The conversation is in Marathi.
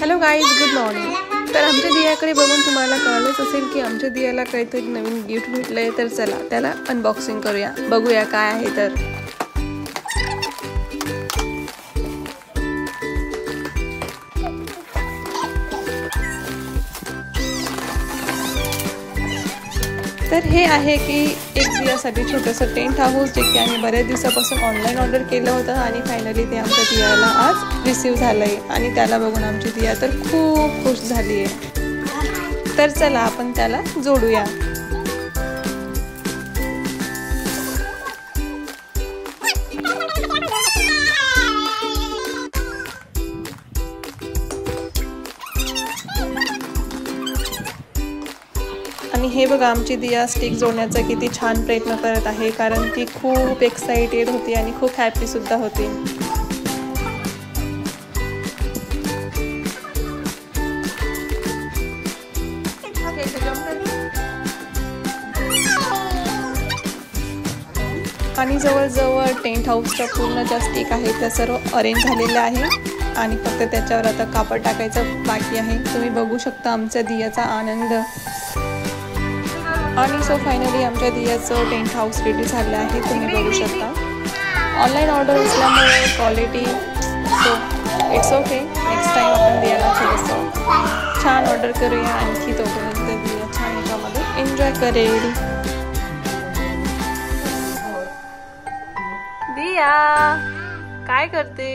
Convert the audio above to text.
Hello guys, good morning. तर आमच्या दियाकडे बघून तुम्हाला कळलंच असेल की आमच्या दियाला काहीतरी नवीन गिफ्ट भेटलंय। तर चला त्याला अनबॉक्सिंग करूया, बघूया काय आहे। तर हे आहे की एक दियासाठी छोटंसं टेंट हाऊस, जे की आम्ही बऱ्याच दिवसापासून ऑनलाईन ऑर्डर केलं होतं आणि फायनली ते आमच्या दियाला आज रिसीव झालंय आणि त्याला बघून आमची दिया तर खूप खुश झाली आहे। तर चला आपण त्याला जोडूया। आणि हे बघा आमची दिया स्टिक जोडण्याचा किती छान प्रयत्न करत आहे, कारण ती खूप एक्साइटेड होती आणि खूप हॅपी सुद्धा होती। आणि जवळजवळ टेंट हाऊसच्या पूर्ण ज्या स्टिक आहेत त्या सर्व अरेंज झालेल्या आहे आणि फक्त त्याच्यावर आता कापड टाकायचं बाकी आहे। तुम्ही बघू शकता आमच्या दियाचा आनंद। आणि सो फायनली आमच्या दियाचं टेंट हाऊस रेडी झालं आहे, तुम्ही बघू शकता। ऑनलाईन ऑर्डर असल्यामुळे quality so it's okay. Next time आपण दियाला थोडंसं छान ऑर्डर करूया आणखी, तोपर्यंत दिया छान याच्यामध्ये एन्जॉय करेल। दिया काय करते?